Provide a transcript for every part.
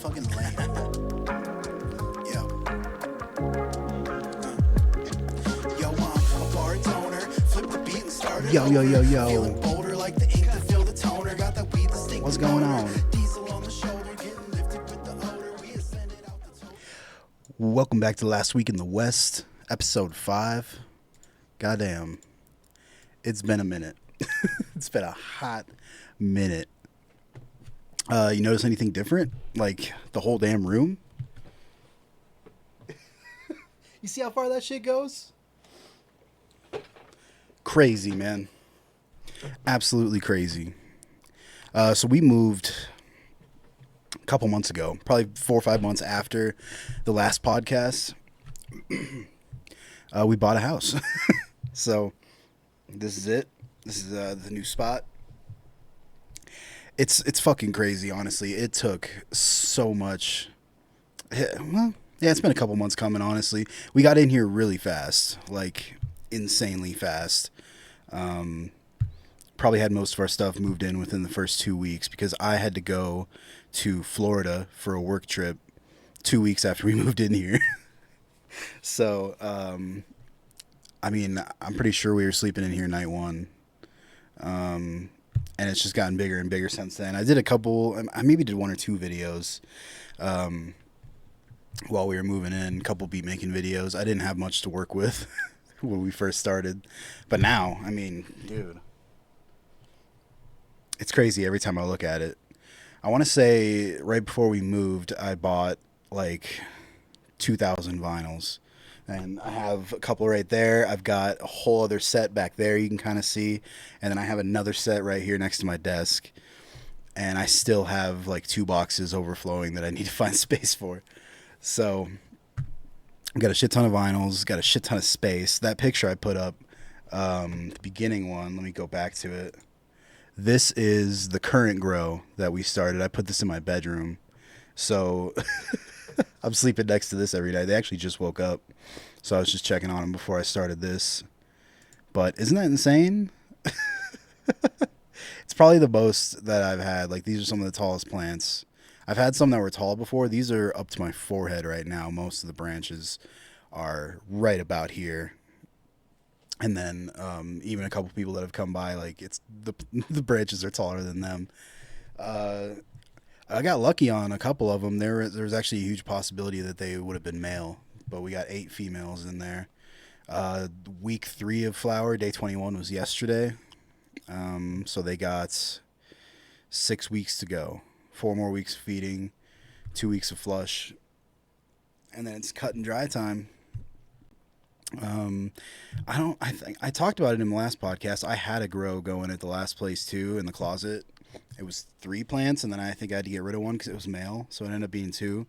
fucking lame. Yo. Yo, I'm a bar toner. Flip the beat and start it Yo. Feeling bolder like the ink that fill the toner. Got that weed distinct. What's going on? Diesel on the shoulder, getting lifted with the odor. We ascended out the toner. Welcome back to Last Week in the West, episode 5. Goddamn. It's been a minute. It's been a hot minute. You notice anything different? Like the whole damn room? You see how far that shit goes? Crazy, man. Absolutely crazy. So we moved a couple months ago, probably 4 or 5 months after the last podcast. We bought a house. So this is it. This is the new spot. It's fucking crazy, honestly. It took so much. Well, yeah, it's been a couple months coming, honestly. We got in here really fast, like insanely fast. Probably had most of our stuff moved in within the first 2 weeks because I had to go to Florida for a work trip 2 weeks after we moved in here. So, I mean, I'm pretty sure we were sleeping in here night one. And it's just gotten bigger and bigger since then. I did a couple, I maybe did 1 or 2 videos while we were moving in, a couple beat making videos. I didn't have much to work with when we first started. But now, I mean, dude, it's crazy every time I look at it. I want to say right before we moved, I bought like 2,000 vinyls. And I have a couple right there. I've got a whole other set back there you can kind of see. And then I have another set right here next to my desk. And I still have like 2 boxes overflowing that I need to find space for. So I've got a shit ton of vinyls, got a shit ton of space. That picture I put up, the beginning one, let me go back to it. This is the current grow that we started. I put this in my bedroom. So I'm sleeping next to this every night. They actually just woke up. So I was just checking on them before I started this. But isn't that insane? It's probably the most that I've had. Like, these are some of the tallest plants. I've had some that were tall before. These are up to my forehead right now. Most of the branches are right about here. And then even a couple people that have come by, like, it's the branches are taller than them. I got lucky on a couple of them. There was actually a huge possibility that they would have been male, but we got 8 females in there. Week 3 of flower, day 21 was yesterday. So they got 6 weeks to go. 4 more weeks of feeding, 2 weeks of flush, and then it's cut and dry time. I think I talked about it in the last podcast. I had a grow going at the last place too in the closet. It was 3 plants, and then I think I had to get rid of one because it was male, so it ended up being 2.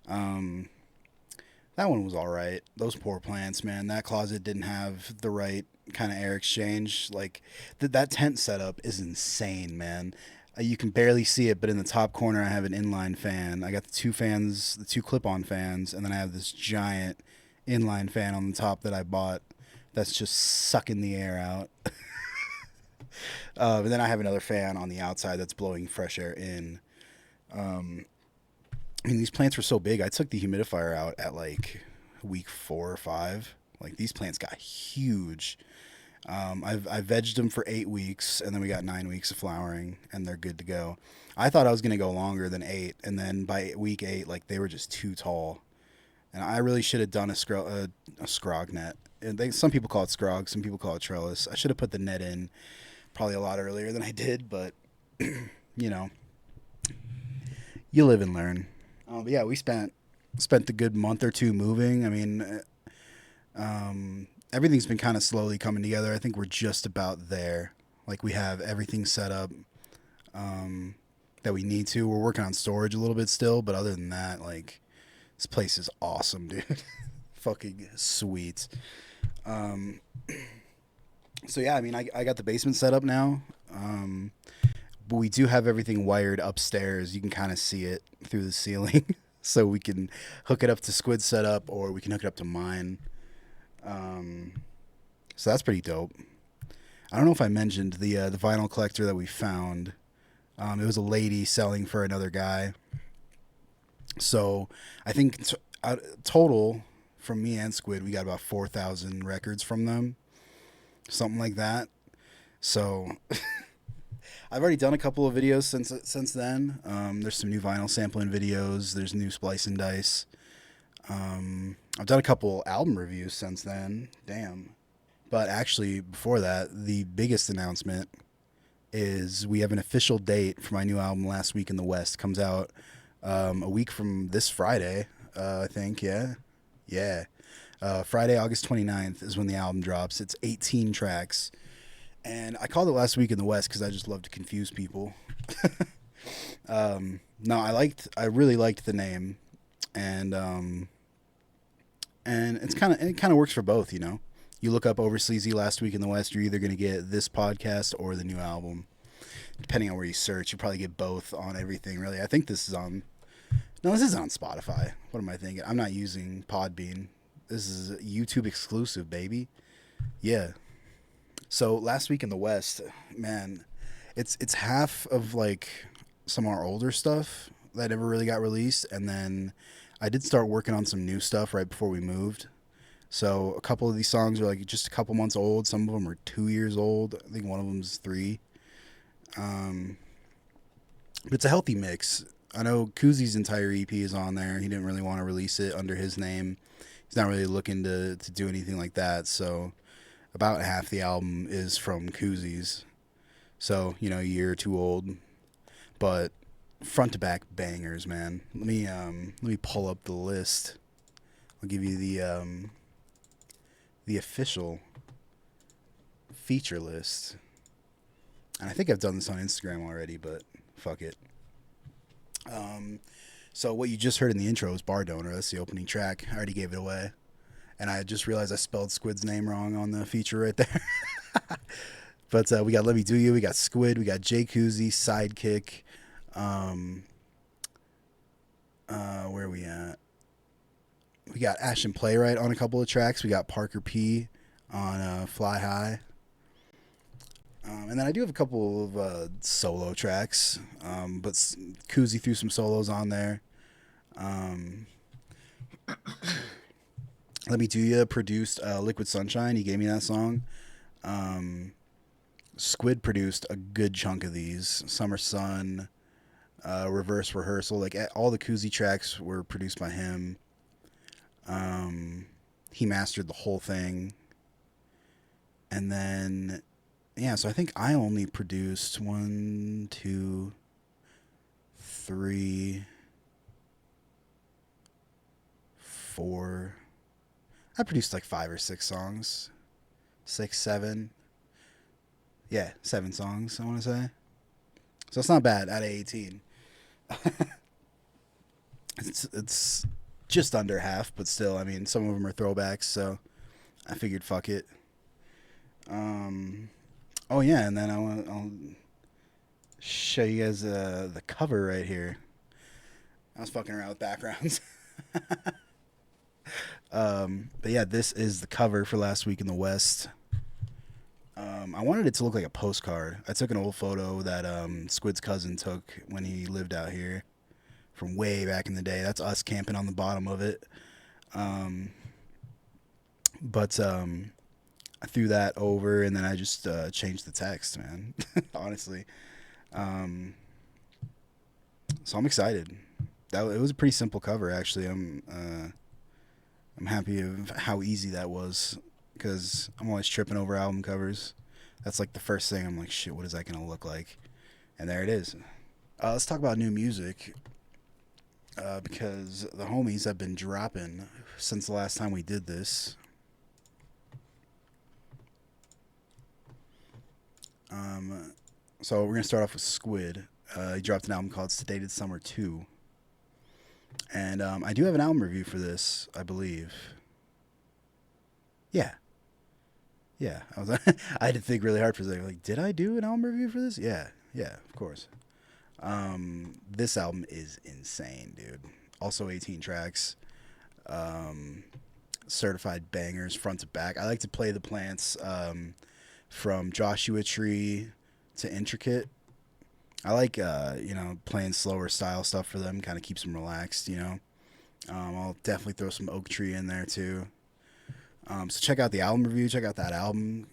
That one was all right. Those poor plants, man. That closet didn't have the right kind of air exchange. Like, that tent setup is insane, man. You can barely see it, but in the top corner, I have an inline fan. I got the 2 fans, the 2 clip-on fans, and then I have this giant inline fan on the top that I bought that's just sucking the air out. And then I have another fan on the outside that's blowing fresh air in. I mean, these plants were so big. I took the humidifier out at like week 4 or 5. Like, these plants got huge. I vegged them for 8 weeks, and then we got 9 weeks of flowering, and they're good to go. I thought I was going to go longer than 8, and then by week 8, like, they were just too tall. And I really should have done a scrog net. And some people call it scrog, some people call it trellis. I should have put the net in probably a lot earlier than I did, but, you know, you live and learn. But yeah, we spent the good month or 2 moving. I mean, everything's been kind of slowly coming together. I think we're just about there. Like, we have everything set up that we need to. We're working on storage a little bit still, but other than that, like, this place is awesome, dude. Fucking sweet. So yeah, I mean, I got the basement set up now. But we do have everything wired upstairs. You can kind of see it through the ceiling. So we can hook it up to Squid's setup, or we can hook it up to mine. So that's pretty dope. I don't know if I mentioned the vinyl collector that we found. It was a lady selling for another guy. So I think total from me and Squid, we got about 4,000 records from them, something like that. So I've already done a couple of videos since then. There's some new vinyl sampling videos. There's new Splice and Dice. I've done a couple album reviews since then. Damn. But actually, before that, the biggest announcement is we have an official date for my new album, Last Week in the West. Comes out a week from this Friday, I think. Yeah. Yeah. Friday, August 29th is when the album drops. It's 18 tracks. And I called it Last Week in the West because I just love to confuse people. No, I really liked the name. And it kind of works for both, you know. You look up Over Sleazy Last Week in the West, you're either going to get this podcast or the new album. Depending on where you search, you probably get both on everything, really. I think this is on... No, this isn't on Spotify. What am I thinking? I'm not using Podbean. This is a YouTube exclusive, baby. Yeah. So, Last Week in the West, man, it's half of, like, some of our older stuff that never really got released, and then I did start working on some new stuff right before we moved. So a couple of these songs are like just a couple months old. Some of them are 2 years old. I think one of them's 3. But it's a healthy mix. I know Kuzi's entire EP is on there. He didn't really want to release it under his name. He's not really looking to do anything like that. So about half the album is from Kuzi's. So, you know, a year or two old. But front to back bangers, man. Let me pull up the list. I'll give you the official feature list. And I think I've done this on Instagram already, but fuck it. So what you just heard in the intro is Bar Donor. That's the opening track. I already gave it away. And I just realized I spelled Squid's name wrong on the feature right there. But we got Let Me Do You. We got Squid. We got Jay Kuzi, Sidekick. Where are we at? We got Ashton Playwright on a couple of tracks. We got Parker P on Fly High. And then I do have a couple of solo tracks, but Kuzi threw some solos on there. Let Me Do Ya produced Liquid Sunshine. He gave me that song. Squid produced a good chunk of these. Summer Sun, Reverse Rehearsal. Like all the Kuzi tracks were produced by him. He mastered the whole thing. And then, yeah, so I think I only produced 1, 2, 3, 4. I produced like 5 or 6 songs. 6, 7. Yeah, 7 songs, I want to say. So it's not bad out of 18. It's just under half, but still, I mean, some of them are throwbacks, so I figured fuck it. Oh yeah, and then I'll show you guys the cover right here. I was fucking around with backgrounds. But yeah, this is the cover for Last Week in the West. I wanted it to look like a postcard. I took an old photo that Squid's cousin took when he lived out here from way back in the day. That's us camping on the bottom of it. But I threw that over, and then I just changed the text, man. Honestly. So I'm excited. It was a pretty simple cover, actually. I'm happy of how easy that was, because I'm always tripping over album covers. That's like the first thing. I'm like, shit, what is that gonna look like? And there it is. Let's talk about new music, because the homies have been dropping since the last time we did this. So we're gonna start off with Squid. He dropped an album called Sedated Summer 2. And I do have an album review for this, I believe. Yeah. Yeah. I had to think really hard for a second. Like, did I do an album review for this? Yeah. Yeah, of course. This album is insane, dude. Also 18 tracks. Certified bangers front to back. I like to play the plants from Joshua Tree to Intricate. I like playing slower style stuff for them. Kind of keeps them relaxed. I'll definitely throw some Oak Tree in there too. So check out the album review. Check out that album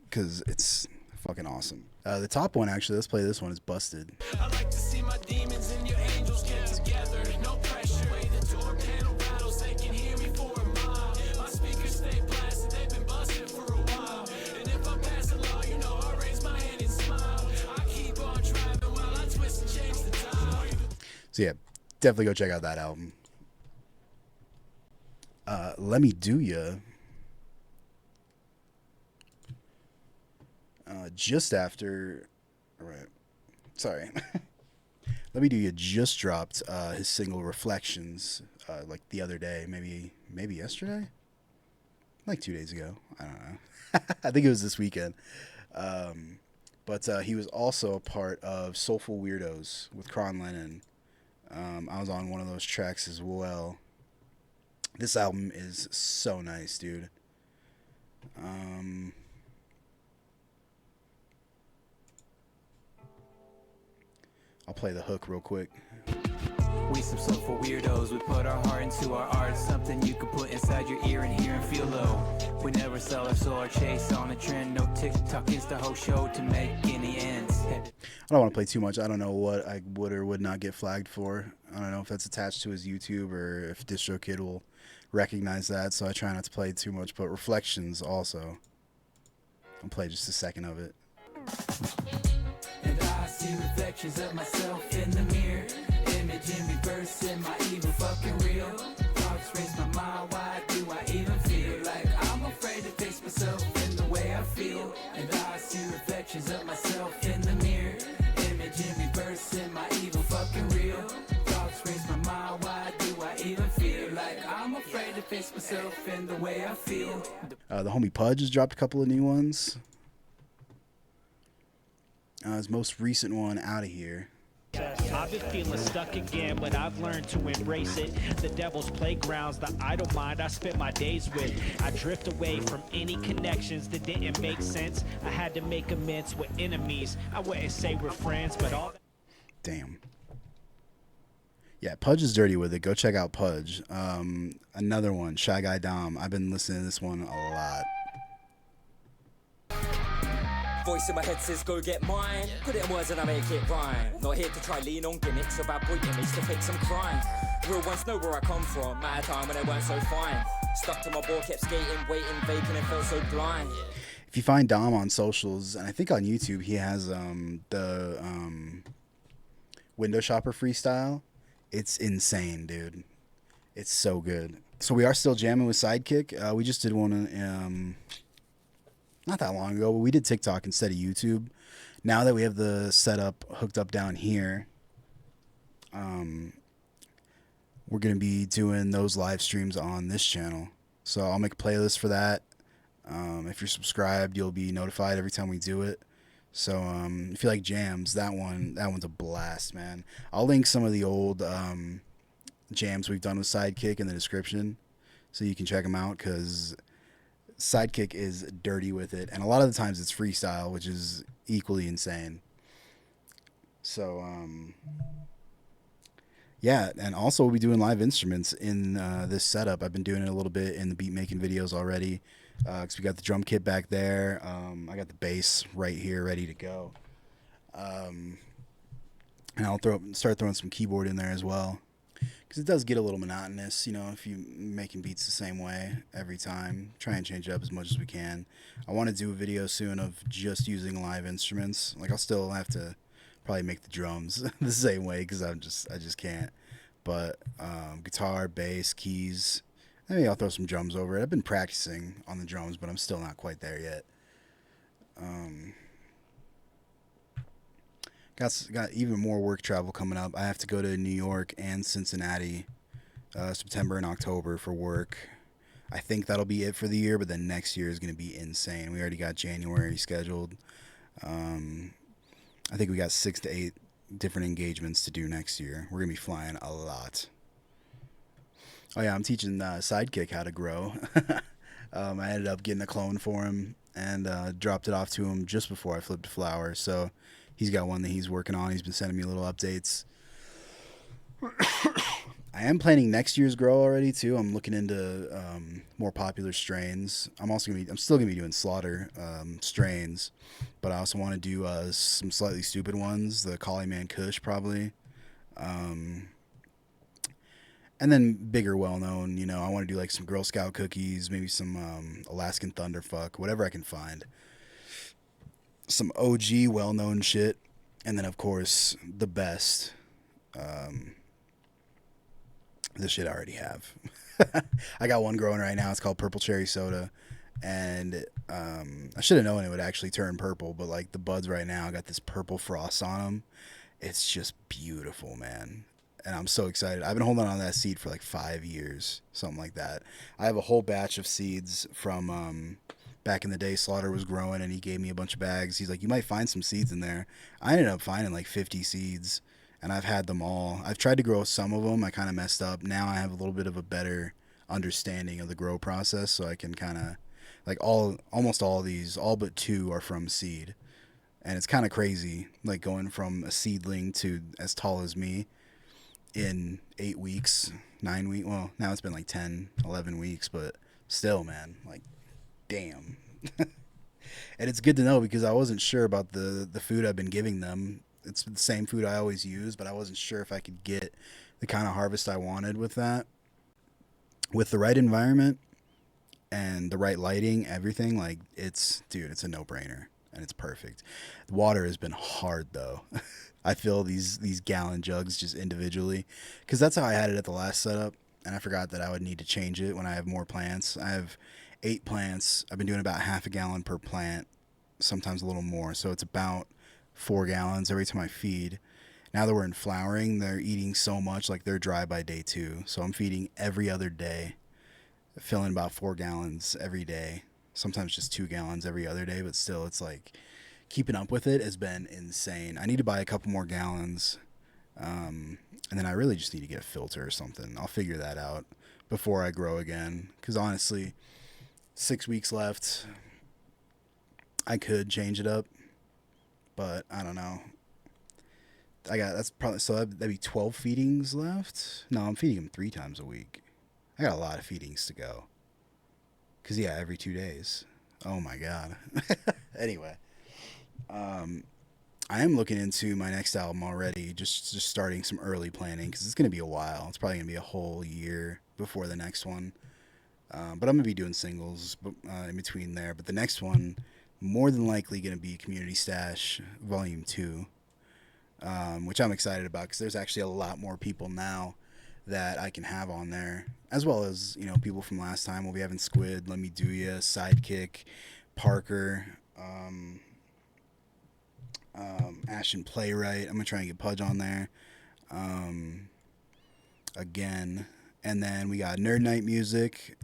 because it's fucking awesome. The top one, actually, let's play this one, is Busted. I like to see my demons and your angels get together. No pressure. Way the door panel rattles, they can hear me for a mile. My speakers stay blasted, they've been busted for a while. And if I'm passing law, you know I raise my hand and smile. I keep on driving while I twist and change the dial. So yeah, definitely go check out that album. Let Me Do Ya. Just after, right? Sorry. Let Me Do Ya just dropped his single Reflections like the other day, maybe yesterday, like 2 days ago. I don't know. I think it was this weekend. But he was also a part of Soulful Weirdos with Kron Lennon. I was on one of those tracks as well. This album is so nice, dude. I'll play the hook real quick. We some soulful weirdos, we put our heart into our art. Something you can put inside your ear and hear and feel low. We never sell our soul or chase on a trend. No TikTok, Insta ho show to make any ends. I don't want to play too much. I don't know what I would or would not get flagged for. I don't know if that's attached to his YouTube or if DistroKid will recognize that, so I try not to play too much. But Reflections also. I'll play just a second of it. And I see reflections of myself in the mirror. Image in reverse, am I even fucking real? Thoughts raise my mind, why do I even feel like I'm afraid to face myself in the way I feel? And I see reflections of myself in the mirror. Image in reverse, am I even fucking real? Thoughts raise my mind, why do I even feel like I'm afraid to face myself in the way I feel? The homie Pudge has dropped a couple of new ones. His most recent one, Out of Here. I've been feeling stuck again, but I've learned to embrace it. The devil's playgrounds, the idle mind I spent my days with. I drift away from any connections that didn't make sense. I had to make amends with enemies. I wouldn't say we're friends, but all that. Damn. Yeah, Pudge is dirty with it. Go check out Pudge. Another one, Shy Guy Dom. I've been listening to this one a lot. Voice in my head says go get mine. Put it in words and I make it rhyme. Not here to try lean on gimmicks or bad boy image to fake some crime. Real ones know where I come from. At a time when they weren't so fine. Stuck to my ball, kept skating, waiting, vacant and felt so blind. If you find Dom on socials, and I think on YouTube, he has the Window Shopper freestyle. It's insane, dude. It's so good. So we are still jamming with Sidekick. We just did one not that long ago, but we did TikTok instead of YouTube. Now that we have the setup hooked up down here, we're going to be doing those live streams on this channel. So I'll make a playlist for that. If you're subscribed, you'll be notified every time we do it. So if you like jams, that one's a blast, man. I'll link some of the old jams we've done with Sidekick in the description so you can check them out, because Sidekick is dirty with it, and a lot of the times it's freestyle, which is equally insane. So yeah, and also we'll be doing live instruments in this setup. I've been doing it a little bit in the beat making videos already, because we got the drum kit back there. I got the bass right here ready to go, and I'll start throwing some keyboard in there as well, because it does get a little monotonous, if you're making beats the same way every time. Try and change it up as much as we can. I want to do a video soon of just using live instruments. Like, I'll still have to probably make the drums the same way, because I just can't. But guitar, bass, keys. Maybe I'll throw some drums over it. I've been practicing on the drums, but I'm still not quite there yet. Got even more work travel coming up. I have to go to New York and Cincinnati September and October for work. I think that'll be it for the year, but then next year is going to be insane. We already got January scheduled. I think we got 6 to 8 different engagements to do next year. We're going to be flying a lot. Oh yeah, I'm teaching Sidekick how to grow. I ended up getting a clone for him and dropped it off to him just before I flipped Flower. So He's got one that he's working on. He's been sending me little updates. I am planning next year's grow already too. I'm looking into more popular strains. I'm still gonna be doing slaughter strains, but I also want to do some slightly stupid ones. The Collie Kush probably, and then bigger, well known. I want to do like some Girl Scout cookies, maybe some Alaskan Thunderfuck, whatever I can find. Some OG well known shit, and then of course the best. The shit I already have. I got one growing right now. It's called Purple Cherry Soda, and I should have known it would actually turn purple. But like the buds right now, got this purple frost on them. It's just beautiful, man. And I'm so excited. I've been holding on to that seed for like 5 years, something like that. I have a whole batch of seeds from back in the day. Slaughter was growing, and he gave me a bunch of bags. He's like, "You might find some seeds in there." I ended up finding like 50 seeds. And I've had them all. I've tried to grow some of them. I kind of messed up. Now I have a little bit of a better understanding of the grow process, so I can kind of like almost all of these, all but 2 are from seed. And it's kind of crazy, like going from a seedling to as tall as me in 8 weeks, 9 weeks. Well, now it's been like 10, 11 weeks, but still, man, like, damn. And it's good to know because I wasn't sure about the food I've been giving them. It's the same food I always use, but I wasn't sure if I could get the kind of harvest I wanted with that. With the right environment and the right lighting, everything, like, it's a no-brainer, and it's perfect. The water has been hard, though. I fill these gallon jugs just individually, because that's how I had it at the last setup, and I forgot that I would need to change it when I have more plants. I have 8 plants. I've been doing about half a gallon per plant, sometimes a little more, so it's about 4 gallons every time I feed. Now that we're in flowering, they're eating so much, like they're dry by day 2. So I'm feeding every other day, filling about 4 gallons every day. Sometimes just 2 gallons every other day, but still, it's like keeping up with it has been insane. I need to buy a couple more gallons, and then I really just need to get a filter or something. I'll figure that out before I grow again, because honestly, 6 weeks left. I could change it up, but I don't know. That'd be 12 feedings left. No, I'm feeding them 3 times a week. I got a lot of feedings to go. Cause yeah, every 2 days. Oh my god. Anyway, I am looking into my next album already. Just starting some early planning because it's gonna be a while. It's probably gonna be a whole year before the next one. But I'm gonna be doing singles in between there. But the next one, more than likely gonna be Community Stash Volume 2. Which I'm excited about because there's actually a lot more people now that I can have on there, as well as, people from last time. We'll be having Squid, Let Me Do Ya, Sidekick, Parker, Ashton Playwright. I'm gonna try and get Pudge on there again, and then we got Nerd Night Music.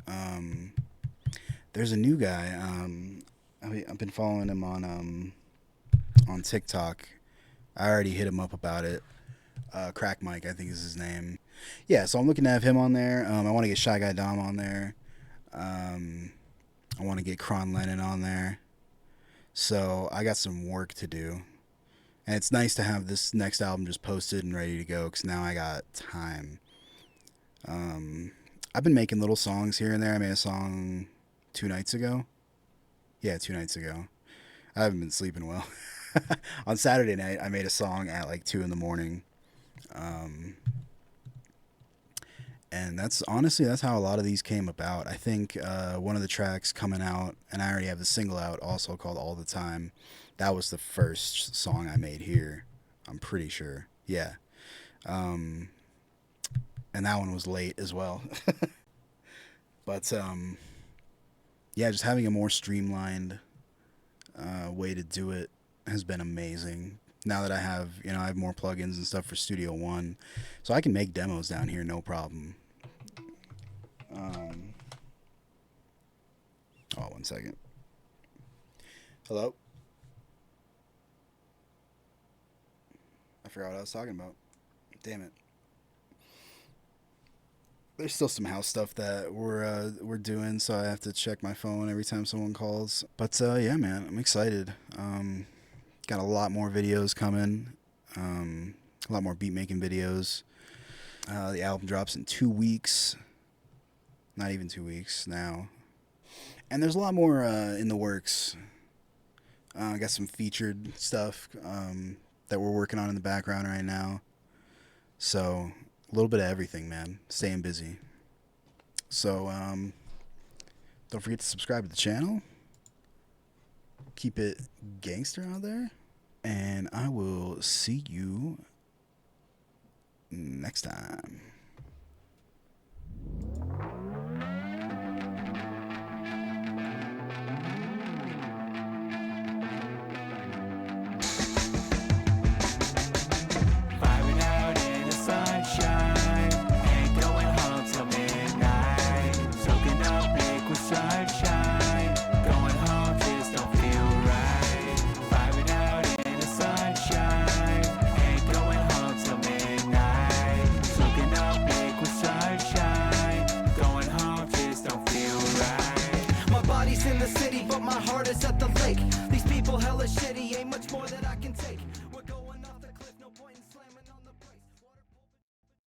There's a new guy. I've been following him on TikTok. I already hit him up about it. Crack Mike, I think is his name. Yeah, so I'm looking to have him on there. I want to get Shy Guy Dom on there. I want to get Kron Lennon on there. So I got some work to do. And it's nice to have this next album just posted and ready to go because now I got time. I've been making little songs here and there. I made a song 2 nights ago. Yeah, 2 nights ago. I haven't been sleeping well. On Saturday night, I made a song at like 2 a.m. And that's how a lot of these came about. I think one of the tracks coming out, and I already have the single out also called All the Time. That was the first song I made here. I'm pretty sure. Yeah. And that one was late as well. But yeah, just having a more streamlined way to do it has been amazing. Now that I have more plugins and stuff for Studio One, so I can make demos down here, no problem. Oh, 1 second. Hello? I forgot what I was talking about. Damn it. There's still some house stuff that we're doing, so I have to check my phone every time someone calls. But yeah, man, I'm excited. Got a lot more videos coming. A lot more beat making videos. The album drops in 2 weeks. Not even 2 weeks now. And there's a lot more in the works. I got some featured stuff that we're working on in the background right now. So a little bit of everything, man. Staying busy. So don't forget to subscribe to the channel. Keep it gangster out there. And I will see you next time. Vibing out in the sunshine, ain't going home till midnight. Soaking up liquid sunshine, going home just don't feel right. Vibing out in the sunshine, ain't going home till midnight. Soaking up liquid sunshine, going home just don't feel right. My body's in the city, but my heart is at the lake. These people hella shitty, ain't much more